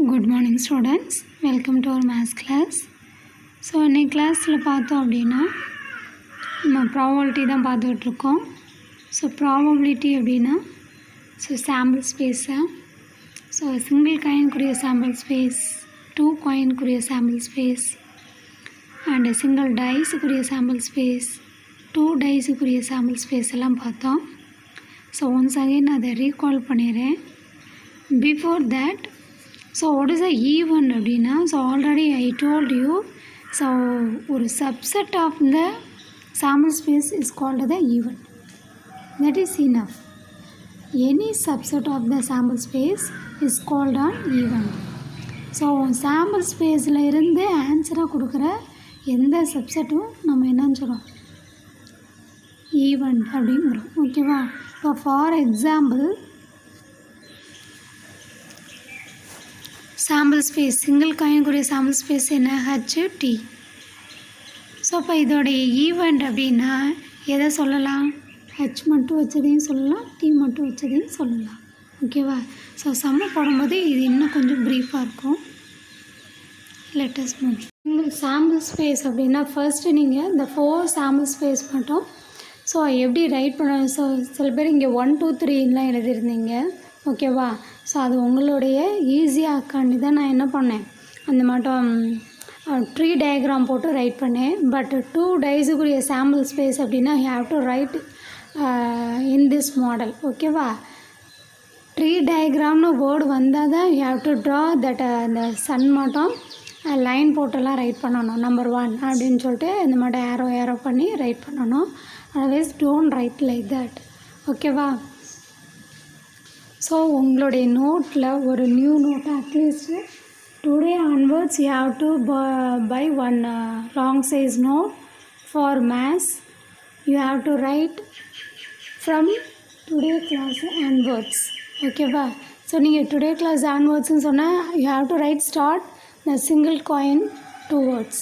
Good morning students, welcome to our maths class. So இன்னைக்கு கிளாஸில் பார்த்தோம் அப்படின்னா நம்ம ப்ராபபிலிட்டி தான் பார்த்துக்கிட்டு இருக்கோம். ஸோ ப்ராபபிலிட்டி அப்படின்னா சாம்பிள் ஸ்பேஸை சிங்கிள் காயின்குரிய சாம்பிள் ஸ்பேஸ், 2 காயின்குரிய சாம்பிள் ஸ்பேஸ் அண்டு சிங்கிள் டைஸுக்குரிய சாம்பிள் ஸ்பேஸ், 2 டைஸுக்குரிய சாம்பிள் ஸ்பேஸ் எல்லாம் பார்த்தோம். ஸோ ஒன்ஸ் அகெயின் அதை ரீகால் பண்ணிடுறேன். Before that, what is a event அப்படின்னா already I told you, ஒரு subset of the sample space is called the event. That is enough. Any subset of the sample space is called an event. sample spaceல இருந்து ஆன்சராக கொடுக்குற எந்த சப்செட்டும் நம்ம என்னன்னு சொல்கிறோம், event அப்படிங்கிறோம். ஓகேவா? இப்போ for example sample space, single காயின்குரிய சாம்பிள் ஸ்பேஸ் என்ன, HT. ஸோ இப்போ இதோடைய ஈவெண்ட் அப்படின்னா எதை சொல்லலாம், ஹச் மட்டும் வச்சதையும் சொல்லலாம், டி மட்டும் வச்சதையும் சொல்லலாம். ஓகேவா? ஸோ சம்ம போடும்போது இது இன்னும் கொஞ்சம் ப்ரீஃபாக இருக்கும். Let's move. Single sample space அப்படின்னா ஃபர்ஸ்ட்டு நீங்கள் இந்த 4 சாம்பிள் ஸ்பேஸ் மட்டும் எப்படி ரைட் பண்ண, சில பேர் இங்கே 1 2 3லாம் எழுதியிருந்தீங்க. ஓகேவா? ஸோ அது உங்களுடைய ஈஸியாக்காண்டி தான் நான் என்ன பண்ணேன், அந்த மட்டும் ட்ரீ டயக்ராம் போட்டு ரைட் பண்ணேன். பட் 2 டைஸுக்குரிய சாம்பிள் ஸ்பேஸ் அப்படின்னா you have to write in this model. ஓகேவா? ட்ரீ டயக்ராம்னு வேர்டு வந்தால் தான் you have to draw that அந்த சன் மட்டும் லைன் போட்டெல்லாம் ரைட் பண்ணணும். நம்பர் 1 அப்படின்னு சொல்லிட்டு இந்த மட்டும் ஏரோ பண்ணி ரைட் பண்ணணும். Otherwise don't write like that. ஓகேவா? ஸோ உங்களுடைய நோட்டில் ஒரு new note, at least today onwards you have to buy one long size note for maths. You have to write from today class onwards. ஓகேவா? So நீங்கள் today class ஆன்வர்ட்ஸ்ன்னு சொன்னால் you have to write start the single coin 2 words.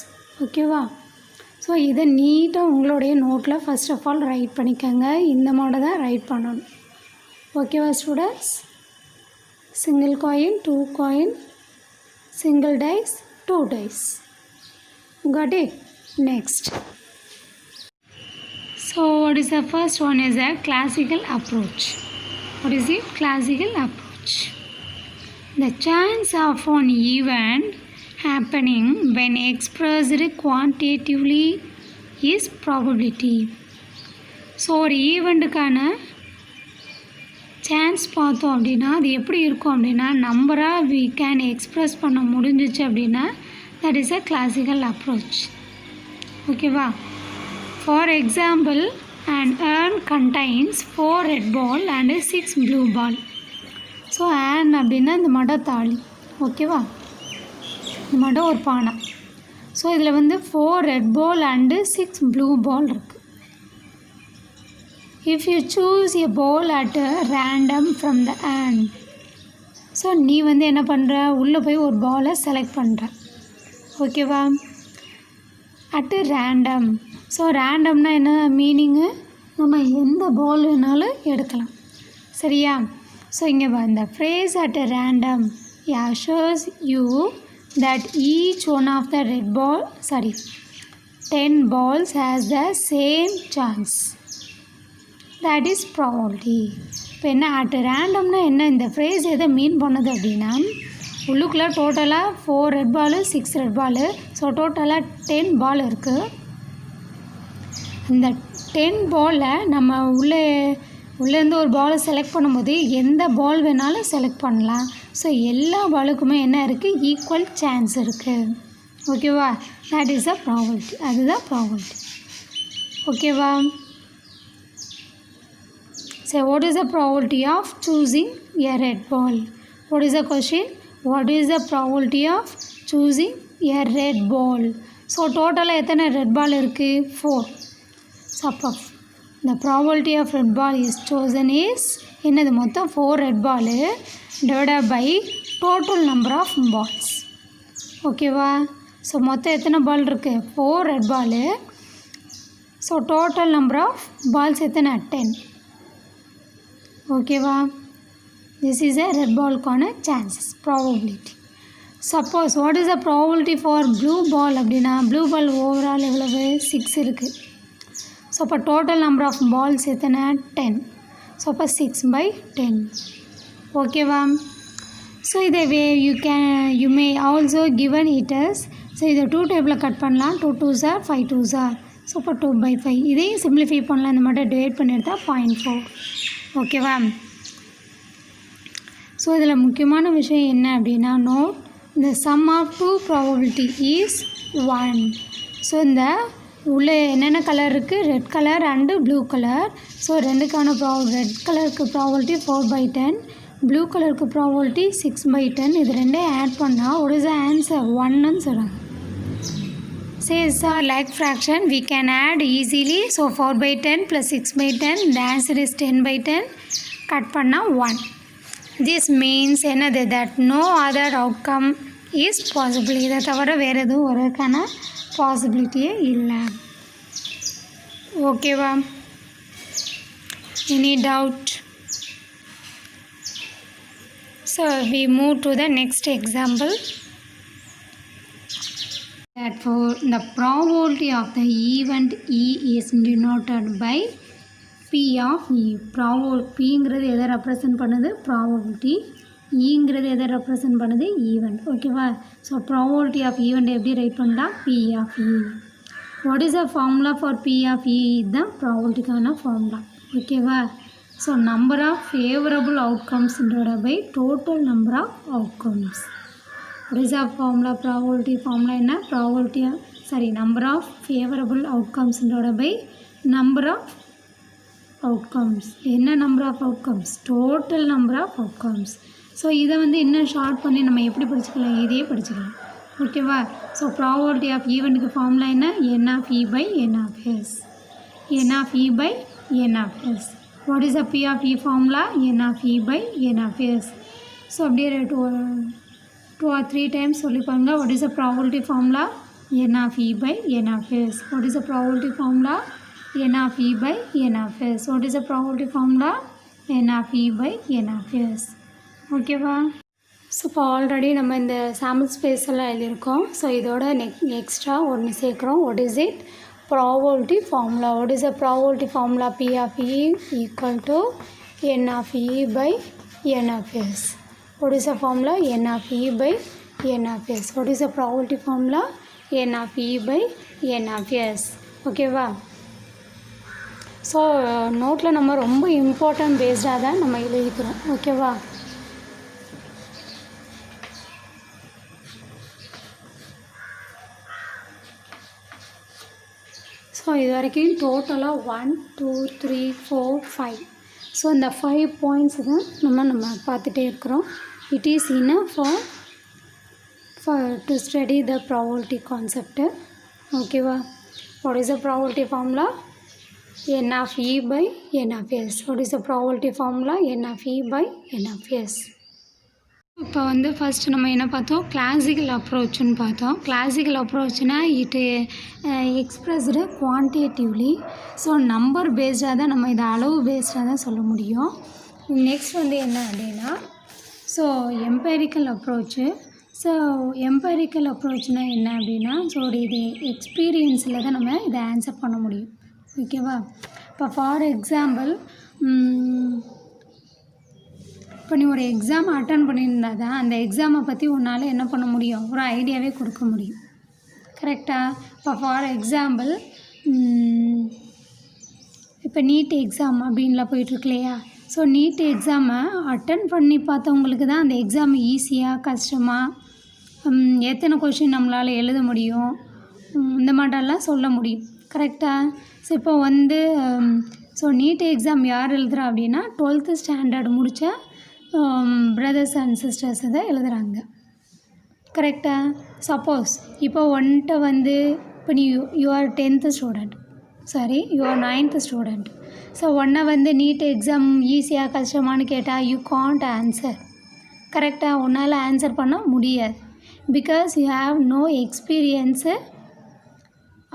ஓகேவா? So இதை நீட்டாக உங்களுடைய நோட்டில் first of all right பண்ணிக்கோங்க. இந்த மாதிரி தான் ரைட் பண்ணணும். ஓகேவா students? Single coin, 2 coin, single dice, 2 dice. Got it? Next. So what is the first one is a classical approach. What is it? Classical approach. The chance of an event happening when expressed quantitatively is probability. So ஒரு ஈவெண்ட்டுக்கான chance பார்த்தோம் அப்படின்னா அது எப்படி இருக்கும் அப்படின்னா நம்பராக we can express பண்ண முடிஞ்சிச்சு அப்படின்னா that is a classical approach. ஓகேவா? For example, an urn contains 4 red ball and 6 blue ball. So an அப்படின்னா இந்த மட தாலி. ஓகேவா? இந்த மட ஒரு பானை. ஸோ இதில் 4 red ball and 6 blue ball இருக்குது. If you choose a ball at random from the urn, so நீ என்ன பண்ணுற, உள்ளே போய் ஒரு பாலை செலக்ட் பண்ணுற. ஓகேவா? At random. ஸோ ரேண்டம்னா என்ன மீனிங்கு, நம்ம எந்த பால் வேணாலும் எடுக்கலாம். சரியா? ஸோ இங்கே இந்த phrase at random assures you that each one of the 10 balls has the same chance. That is probability. இப்போ என்ன அட் ரேண்டம்னா என்ன, இந்த ஃப்ரேஸ் எதை மீன் பண்ணுது அப்படின்னா உள்ளுக்குள்ளே டோட்டலாக 4 red ball, 6 red ball, so டோட்டலாக 10 பால் இருக்குது. இந்த 10 பாலில் நம்ம உள்ளேருந்து ஒரு பாலை செலக்ட் பண்ணும்போது எந்த பால் வேணாலும் செலக்ட் பண்ணலாம். ஸோ எல்லா பாலுக்குமே என்ன இருக்குது, ஈக்குவல் சான்ஸ் இருக்குது. ஓகேவா? That is a probability. அதுதான் ப்ராபபிலிட்டி. ஓகேவா? So what is the probability of choosing a red ball? What is the question? What is the probability of choosing a red ball? So total எத்தனை red ball இருக்கு, 4. So அப்போ the probability of red ball is chosen is என்னது, மொத்தம் 4 red ball divided by total number of balls. ஓகேவா? So மொத்தம் எத்தனை பால் இருக்கு, 4 red ball. So total number of balls எத்தனை, 10. ஓகேவா? This is a red ball corner chances, probability. Suppose what is the probability for blue ball அப்படின்னா blue பால் overall எவ்வளவு 6 இருக்குது. So அப்போ டோட்டல் நம்பர் ஆஃப் பால்ஸ் எத்தனை 10. ஸோ அப்போ 6/10. ஓகேவா? So இதை you may also given it as. So இதை 2 டேபிளில் கட் பண்ணலாம். 2 2s are 5 2s are. So இப்போ 2/5. இதையும் சிம்பிளிஃபை பண்ணலாம். இந்த மட்டும் டிவைட் பண்ணி எடுத்தால் 0.4. ஓகேவா? ஸோ இதில் முக்கியமான விஷயம் என்ன அப்படின்னா note the sum of two probability is 1. So இந்த உள்ளே என்னென்ன கலர் இருக்குது red colour and blue colour. So ரெண்டுக்கான ரெட் கலருக்கு ப்ராபபிலிட்டி 4/10, ப்ளூ கலருக்கு ப்ராபபிலிட்டி 6/10. இது ரெண்டையும் ஆட் பண்ணால் ஒரு இஸ் ஆன்சர் 1ன்னு சொல்கிறாங்க. Says like fraction we can add easily. So 4/10 plus 6/10, the answer is 10/10. Cut பண்ணா 1. This means என்னது that no other outcome is possible. இதை தவிர வேறு எதுவும் வரதுக்கான பாசிபிலிட்டியே இல்லை. ஓகேவா? Any doubt? So we move to the next example. Therefore, the probability of the event E is denoted by P of E. Pங்கிறது எதை ரெப்ரசன்ட் பண்ணுது ப்ராபபிலிட்டி, ஈங்கிறது எதை ரெப்ரசன்ட் பண்ணுது ஈவெண்ட். ஓகேவா? ஸோ ப்ராபபிலிட்டி ஆஃப் ஈவெண்ட் எப்படி ரைட் பண்ணலாம் P of E. What is the formula for P of E? இதுதான் ப்ராபபிலிட்டிக்கான formula. ஓகேவா? So number of favourable outcomes divided by total number of outcomes. What is the formula? Probability formula என்ன? Number of favourable outcomes divided by number of outcomes. என்ன number of outcomes? Total number of outcomes. So இதை இன்னும் short பண்ணி நம்ம எப்படி படிச்சுக்கலாம்? இதே படிச்சுக்கலாம். ஓகேவா? ஸோ ப்ராபபிலிட்டி ஆஃப் ஈவெண்ட்டுக்கு ஃபார்முலா என்ன? N of E by N of S. N of E by N of S. What is the P of E formula? N of E by N of S. So அப்படியே 2 or 3 times சொல்லிப்பாங்க. What is the probability formula? N of E by N of S. What is the probability formula? N of E by N of S. What is the probability formula? N of E by N of S. ஓகேவா? So இப்போ already நம்ம இந்த sample space எல்லாம் எழுதியிருக்கோம். So இதோட extra ஒன்று சேர்க்குறோம். What is it? Probability formula. What is the probability formula? P of E equal to N of E by N of S. What is the formula? N of E by N of S. What is the probability formula? N of E by N of S. ஓகேவா? So நோட்டில் நம்ம ரொம்ப important பேஸ்டாக தான் நம்ம எழுதிக்கிறோம். ஓகேவா? So இது வரைக்கும் டோட்டலாக 1 2 3 4 5. ஸோ இந்த 5 பாயிண்ட்ஸ் தான் நம்ம பார்த்துட்டே இருக்கிறோம். It is enough for to study the probability concept. ஓகேவா? What is the probability formula? N of E by N of S. What is the probability formula? N of E by N of S. இப்போ first நம்ம என்ன பார்த்தோம்? Classical அப்ரோச்சுன்னு பார்த்தோம். Classical அப்ரோச்னா இட்டு எக்ஸ்ப்ரெஸ்டு குவான்டிட்டிவ்லி. So number பேஸ்டாக தான் நம்ம இதை அளவு பேஸ்டாக தான் சொல்ல முடியும். நெக்ஸ்ட் என்ன அப்படின்னா so empirical approach. So empirical அப்ரோச்னா என்ன அப்படின்னா ஸோ இது எக்ஸ்பீரியன்ஸில் தான் நம்ம இதை ஆன்சர் பண்ண முடியும். ஓகேவா? இப்போ ஃபார் எக்ஸாம்பிள் இப்போ நீ ஒரு எக்ஸாம் அட்டன் பண்ணியிருந்தா தான் அந்த எக்ஸாமை பற்றி உன்னால் என்ன பண்ண முடியும்? ஒரு ஐடியாவே கொடுக்க முடியும். கரெக்டாக? இப்போ ஃபார் எக்ஸாம்பிள் இப்போ நீட் எக்ஸாம் அப்படின்லாம் போயிட்டுருக்கு இல்லையா? ஸோ நீட் எக்ஸாமை அட்டன் பண்ணி பார்த்தவங்களுக்கு தான் அந்த எக்ஸாம் ஈஸியாக கஷ்டமாக எத்தனை கொஷின் நம்மளால் எழுத முடியும் இந்த மாதிரிலாம் சொல்ல முடியும். கரெக்டாக? ஸோ இப்போ ஸோ நீட் எக்ஸாம் யார் எழுதுகிறா அப்படின்னா 12th ஸ்டாண்டர்ட் முடித்த பிரதர்ஸ் அண்ட் சிஸ்டர்ஸ் தான் எழுதுகிறாங்க. கரெக்டாக? சப்போஸ் இப்போ இப்போ நீ you are 10th student, sorry you are 9th student. So NEET exam ஈஸியாக கஷ்டமானு கேட்டால் யூ காண்ட் ஆன்சர். கரெக்டாக? உன்னால் ஆன்சர் பண்ண முடியாது. Because you have no experience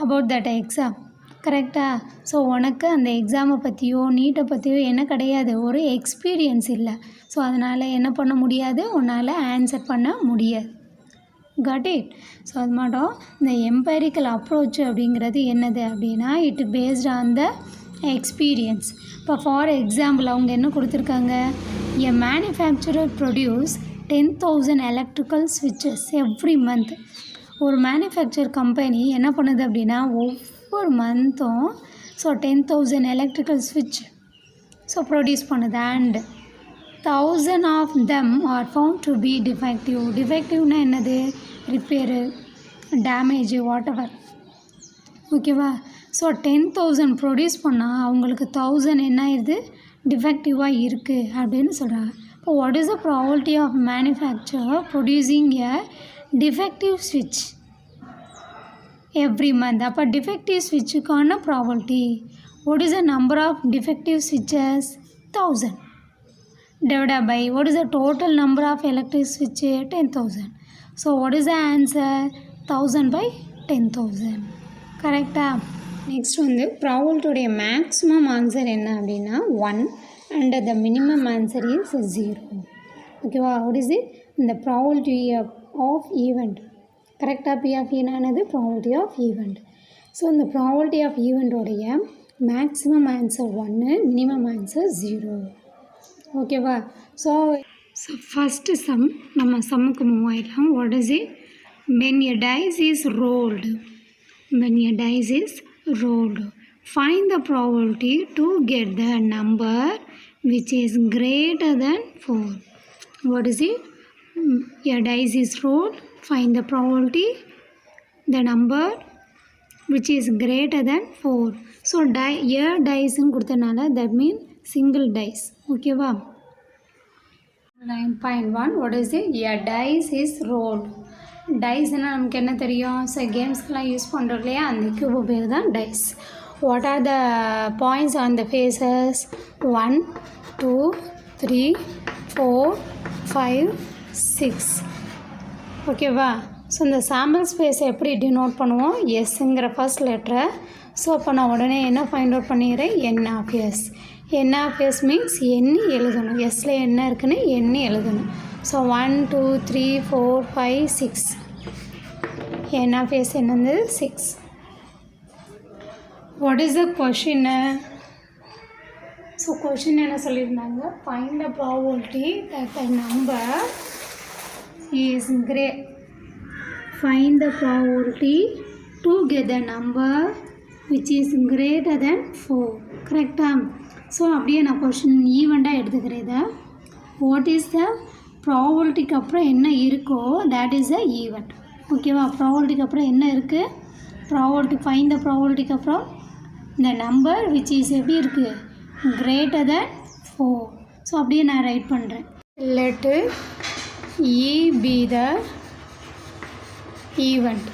about that exam. கரெக்டாக? ஸோ உனக்கு அந்த எக்ஸாமை பற்றியோ நீட்டை பற்றியோ என்ன கிடையாது, ஒரு எக்ஸ்பீரியன்ஸ் இல்லை. ஸோ அதனால் என்ன பண்ண முடியாது, உன்னால் ஆன்சர் பண்ண முடியாது. Got it? ஸோ அது மட்டும் இந்த எம்பைரிக்கல் அப்ரோச் அப்படிங்கிறது என்னது அப்படின்னா it based on the experience. இப்போ ஃபார் எக்ஸாம்பிள் அவங்க என்ன கொடுத்துருக்காங்க, எ மேனுஃபேக்சரர் ப்ரொடியூஸ் 10,000 எலக்ட்ரிக்கல் ஸ்விட்சஸ் எவ்ரி மந்த். ஒரு மேனுஃபேக்சர் கம்பெனி என்ன பண்ணுது அப்படின்னா ஒவ்வொரு மந்த்தும் ஸோ 10,000 எலக்ட்ரிக்கல் ஸ்விட்ச் ஸோ ப்ரொடியூஸ் பண்ணுது. And 1,000 of them are found to be defective. டிஃபெக்டிவ்னா என்னது, ரிப்பேரு, டேமேஜு, வாட் எவர். ஓகேவா? ஸோ 10,000 ப்ரொடியூஸ் பண்ணால் அவங்களுக்கு 1,000 என்ன ஆயிடுது, டிஃபெக்டிவாக இருக்குது அப்படின்னு சொல்கிறாங்க. இப்போ what is the probability of manufacture producing a defective ஸ்விட்ச் எவ்ரி மந்த்? அப்போ டிஃபெக்டிவ் ஸ்விட்சுக்கான probability what is the number of defective ஸ்விட்சஸ் 1,000 divided by what is the total number of electric switch 10,000. So what is the answer, 1,000 by 10,000. கரெக்டா? Next வந்து ப்ராபபிலிட்டியோடைய maximum answer என்ன அப்படின்னா 1 and the minimum answer is 0. ஓகேவா? What is it, இந்த probability of event. கரெக்டாக P of ஈனானது probability of event. So இந்த probability of ஈவெண்ட்டோடைய மேக்ஸிமம் ஆன்சர் 1, மினிமம் ஆன்சர் 0. ஓகேவா? ஸோ ஃபஸ்ட்டு சம் நம்ம சம்முக்கு மூவ் ஆகிடலாம். What is it, when a dice is rolled, when a dice is rolled, find the probability to get the number which is greater than 4. What is it, a dice is rolled, find the probability, the number which is greater than 4. So a diceன்னு கொடுத்தனால that means single dice. ஓகேவா? 9.1 what is it, a dice is rolled. டைஸ்னால் நமக்கு என்ன தெரியும், so கேம்ஸ்க்கெலாம் use பண்ணுறோம் இல்லையா, அந்த cube பேர் தான் dice. What are the points on the faces, 1 2 3 4 5 6. ஓகேவா? ஸோ இந்த சாம்பிள் ஸ்பேஸை எப்படி டினோட் பண்ணுவோம், எஸ்ஸுங்கிற ஃபர்ஸ்ட் லெட்டரை. ஸோ அப்போ நான் உடனே என்ன ஃபைண்ட் அவுட் பண்ணிடுறேன், N of S. N of S means எண்ணி எழுதணும், எஸ்ஸில் என்ன இருக்குன்னு எண்ணி எழுதணும். ஸோ 1 2 3 4 5 6. என் ஆஃப் எஸ் என்னது 6. What is the question, so question என்ன சொல்லியிருந்தாங்க, find the probability that the number is find the probability to get the number which is greater than 4. கரெக்டா? ஸோ அப்படியே நான் கொஷின் ஈவெண்ட்டாக எடுத்துக்கிறேன். இதை வாட் இஸ் த ப்ராபபிலிட்டிக்கு அப்புறம் என்ன இருக்கோ தேட் இஸ் த ஈவெண்ட். ஓகேவா? ப்ராபபிலிட்டிக்கு அப்புறம் என்ன இருக்குது, ப்ராபபிலிட்டி, ஃபைண்ட் த ப்ராபபிலிட்டிக்கு அப்புறம் இந்த நம்பர் விச் இஸ் எப்படி இருக்குது, கிரேட்டர் தேன் 4. ஸோ அப்படியே நான் ரைட் பண்ணுறேன். Let E be the event.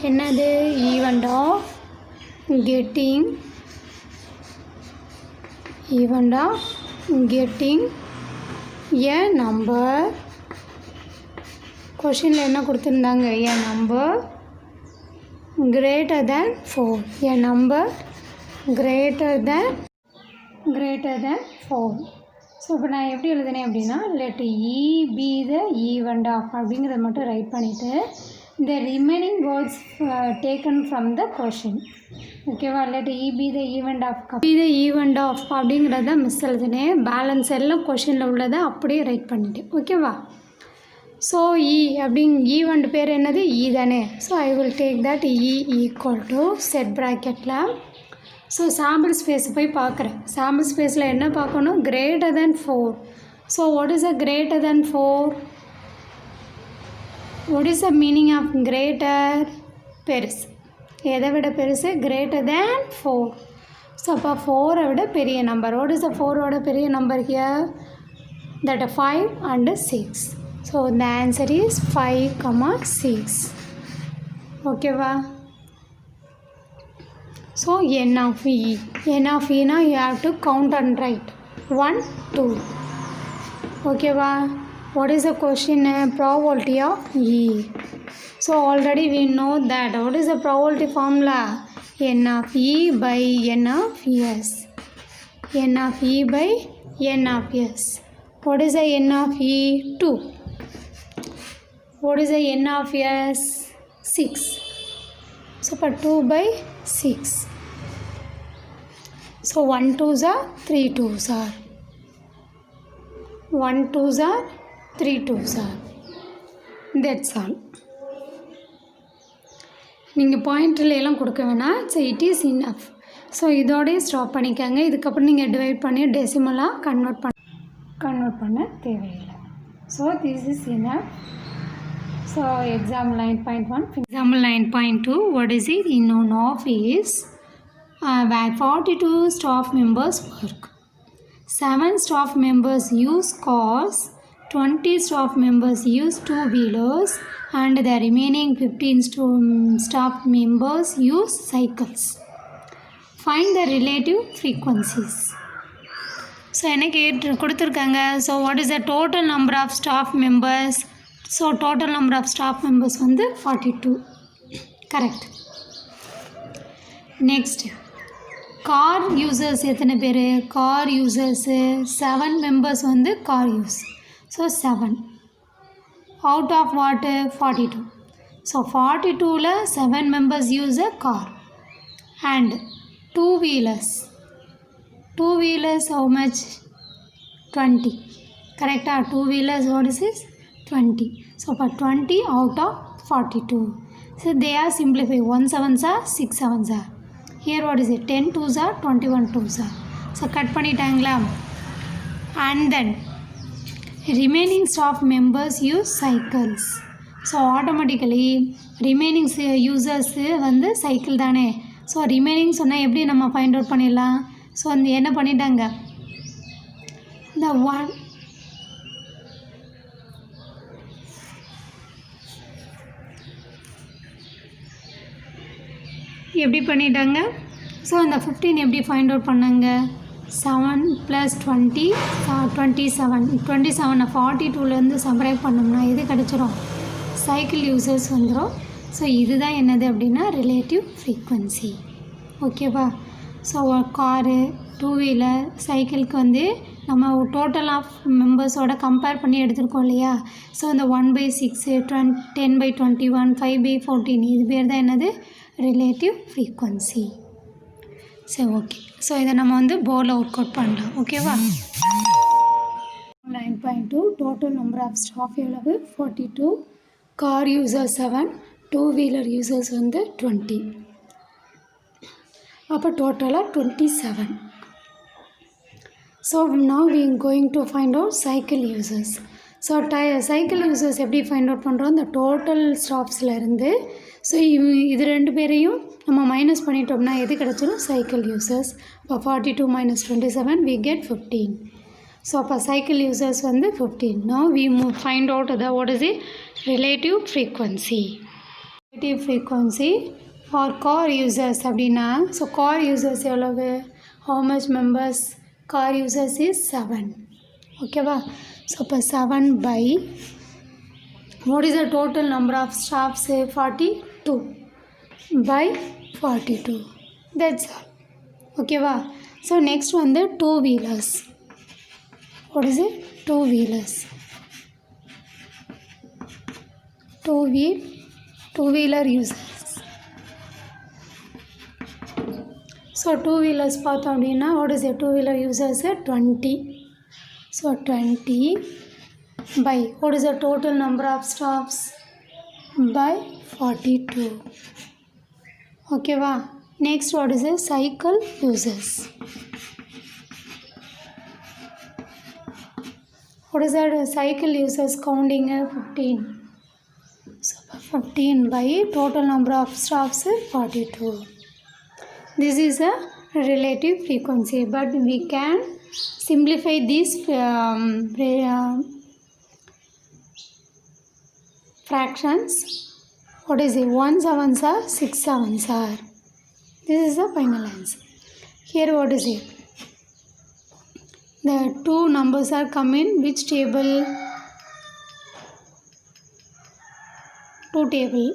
என்னது, event of getting, event of getting a number. கொஷினில் என்ன கொடுத்துருந்தாங்க, a number greater than 4, a number greater than 4. So இப்போ நான் எப்படி எழுதுனேன் அப்படின்னா let E be the event of அப்படிங்கிறத மட்டும் ரைட் பண்ணிவிட்டு இந்த remaining words taken from the question. ஓகேவா? Let E be the event of, be the event of அப்படிங்கிறத மிஸ் எழுதுனேன். பேலன்ஸ் எல்லாம் கொஷினில் உள்ளதை அப்படியே ரைட் பண்ணிட்டேன். ஓகேவா? ஸோ இ அப்படிங்க ஈவெண்ட் பேர் என்னது, இ தானே. So I will take that E equal to set ப்ராக்கெட்டில். ஸோ சாம்பிள் ஸ்பேஸ் போய் பார்க்குறேன். சாம்பிள் ஸ்பேஸில் என்ன பார்க்கணும், greater than 4. So what is a greater than 4, what is the meaning of greater, பெருசு. எதை விட பெருசு, கிரேட்டர் தேன் 4. ஸோ அப்போ 4 விட பெரிய நம்பர். வாட் இஸ் த 4ஓட பெரிய number here, that 5 and 6. So the answer is 5, 6. ஓகேவா? So n of e, n of e now you have to count and write 1 2. ஓகேவா? What is the question, probability of e. So already we know that. What is the probability formula, n of e by n of s, n of e by n of s. What is the n of e, 2. What is the n of s? 6. So for 2 by 6. So 1 2s are 3 2s are 1 2s are 3 2s are. That's all. நீங்கள் பாயிண்டில் எல்லாம் கொடுக்க வேணாம். So it is enough. So இதோடய stop பண்ணிக்கோங்க. இதுக்கப்புறம் நீங்கள் divide பண்ணி டெசிமலாக கன்வெர்ட் பண்ண தேவையில்லை. So this is enough. So example 9.1. Example 9.2. What is it? In an office where 42 staff members work. 7 staff members use cars, 20 staff members use two-wheelers, and the remaining 15 staff members use cycles. Find the relative frequencies. So எனக்கு கொடுத்துருக்காங்க. So what is the total number of staff members? So total number of staff members வந்து 42. Correct. Next, car users எத்தனை பேர்? Car users 7 members வந்து car use. So 7 out of what? 42. So 42ல 7 members use a car. And two-wheelers how much? 20. Correct? Two-wheelers what is this? 20. So for 20 out of 42. So they are simplified. 1 7s are 6 7s are. Here what is it? 10 2s are 21 2s are. So cut பண்ணிட்டாங்களா? And then remaining staff members use cycles. So automatically remaining users வந்து cycle தானே. So remaining சொன்னால் எப்படி நம்ம find out பண்ணிடலாம்? So அந்த என்ன பண்ணிட்டாங்க? இந்த ஒன் எப்படி பண்ணிட்டாங்க? ஸோ அந்த 15 எப்படி ஃபைண்ட் அவுட் பண்ணாங்க? 7 + 20 27. 27 42லேருந்து சப்ராக்ட் பண்ணோம்னா எது கிடச்சிரும்? சைக்கிள் யூசர்ஸ் வந்துடும். ஸோ இதுதான் என்னது அப்படின்னா ரிலேட்டிவ் ஃப்ரீக்வன்சி. ஓகேவா? ஸோ காரு, டூ-வீலர், சைக்கிளுக்கு வந்து நம்ம டோட்டல் ஆஃப் மெம்பர்ஸோட கம்பேர் பண்ணி எடுத்துருக்கோம் இல்லையா? ஸோ இந்த 1/6 10/21 5/14 இது பேர் தான் என்னது? Relative frequency. சரி, ஓகே. ஸோ இதை நம்ம வந்து போர்டில் ஒர்க் அவுட் பண்ணலாம். ஓகேவா? 9.2 டோட்டல் நம்பர் ஆஃப் ஸ்டாஃப் எவ்வளவு? 42. கார் யூசர்ஸ் 7, டூ-வீலர் யூசர்ஸ் வந்து 20. அப்போ டோட்டலாக 27. So now we are going to find out cycle users. So cycle users எப்படி ஃபைண்ட் அவுட் பண்ணுறோம்? இந்த டோட்டல் ஸ்டாஃப்ஸில் இருந்து. ஸோ இது ரெண்டு பேரையும் நம்ம மைனஸ் பண்ணிட்டோம்னா எது கிடச்சிடும்? Cycle users. இப்போ 42 - 27 we get 15. ஸோ அப்போ சைக்கிள் யூசர்ஸ் வந்து 15. Now we find out the what is it? Relative frequency. Relative frequency for car users அப்படின்னா, ஸோ கார் யூசர்ஸ் எவ்வளவு? how much members? car users is 7. ஓகேவா? So இப்போ 7 by what is the total number of staffs? 42 by 42. That's all. ஓகேவா? So next வந்து two-wheelers. what is it? two-wheelers. two-wheeler users. So two-wheelers பார்த்தோம் அப்படின்னா what is it? two-wheeler users 20. So 20 by what is the total number of staffs? by 42. ஓகேவா? Next what is it? cycle users. what is that? cycle users counting 15. so 15 by total number of staffs 42. This is a relative frequency, but we can simplify these fractions. What is it? 1 7s are 6 7s are. This is the final answer. Here what is it? The two numbers are come in which table? 2 table.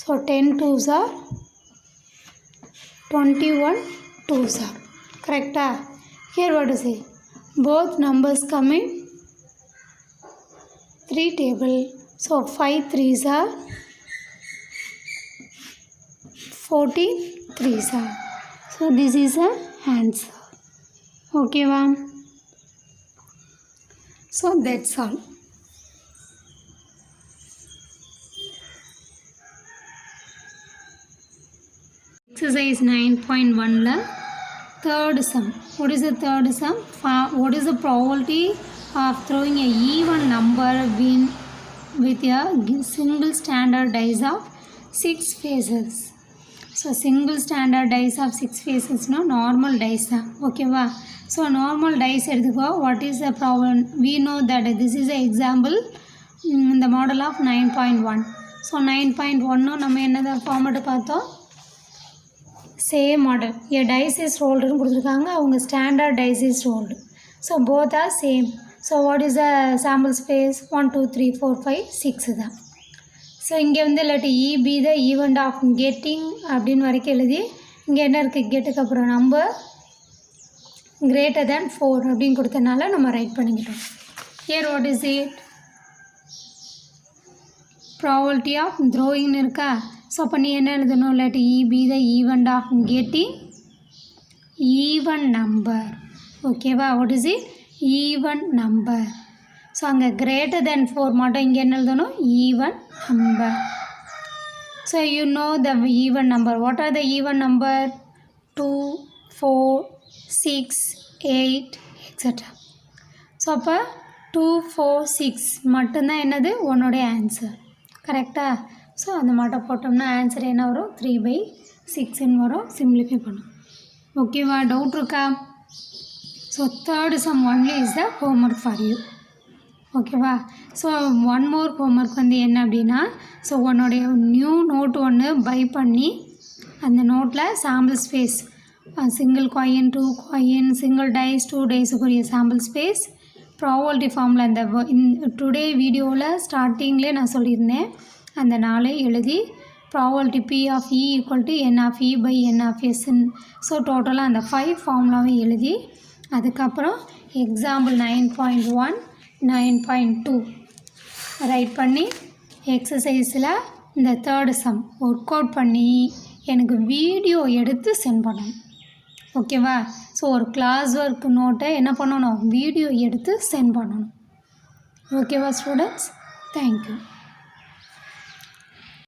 So 10 2s are 21 2s are. Correct? Here what is it? Both numbers come in 3 table. So 5 3s are 14 3s are. So this is a answer. Okay, ma'am. So that's all. Exercise 9.1 la third sum. What is the third sum? What is the probability of throwing a even number with a single standard dice of 6 faces? So single standard dice of 6 faces no normal dice da. Okay va? So normal dice eduthuko. What is the problem? We know that this is an example in the model of 9.1. So 9.1 no நம்ம என்னது format பார்த்தோம். Same model a dice is ரோல்டுன்னு கொடுத்துருக்காங்க, அவங்க standard dice is rolled. So both are same. So what is the sample space 1 2 3 4 5 6 தான். So இங்கே வந்து இல்லாட்டி B the event of getting அப்படின்னு வரைக்கும் எழுதி இங்கே என்ன இருக்குது கெட்டுக்கு அப்புறம் நம்பர் கிரேட்டர் தேன் 4 அப்படின்னு கொடுத்தனால நம்ம ரைட் பண்ணிக்கிட்டோம். Here what is it probability of த்ரோயிங்னு இருக்கா. ஸோ அப்போ நீ என்ன எழுதணும் இல்லாட்டி B the event of getting even number. ஓகேவா what is it even number. So அங்கே கிரேட்டர் தென் 4 மட்டும் இங்கே என்ன எழுதணும் even number. So you know the even number. What are the even number 2 4 6 8 etcetera. So அப்போ 2 4 6 மட்டும்தான் என்னது உன்னோடைய ஆன்சர். கரெக்டாக. ஸோ அந்த மாட்டை போட்டோம்னா ஆன்சர் என்ன வரும் 3/6ன்னு வரும். சிம்பிளிஃபை பண்ணும். ஓகேவா டவுட் இருக்கா. So third sum only is the homework for you. ஓகேவா. ஸோ ஒன் மோர் ஹோம்ஒர்க் வந்து என்ன அப்படின்னா ஸோ உன்னுடைய நியூ நோட் ஒன்று பை பண்ணி அந்த நோட்டில் sample space single coin 2 coin single dice 2 டைஸுக்குரிய சாம்பிள் ஸ்பேஸ் ப்ராபபிலிட்டி ஃபார்மில் அந்த டுடே வீடியோவில் ஸ்டார்டிங்லேயே நான் சொல்லியிருந்தேன் அந்த நாளை எழுதி probability P of E equal to N of E by N of எஸ்ன்னு. ஸோ டோட்டலாக அந்த 5 ஃபார்முலாவை எழுதி அதுக்கப்புறம் எக்ஸாம்பிள் 9.1 9.2 ரைட் பண்ணி எக்ஸசைஸில் இந்த தேர்டு சம் ஒர்க் அவுட் பண்ணி எனக்கு வீடியோ எடுத்து சென்ட் பண்ணணும். ஓகேவா. ஸோ ஒரு கிளாஸ் ஒர்க் நோட்டை என்ன பண்ணணும் வீடியோ எடுத்து சென்ட் பண்ணணும். ஓகேவா ஸ்டூடெண்ட்ஸ். தேங்க்யூ.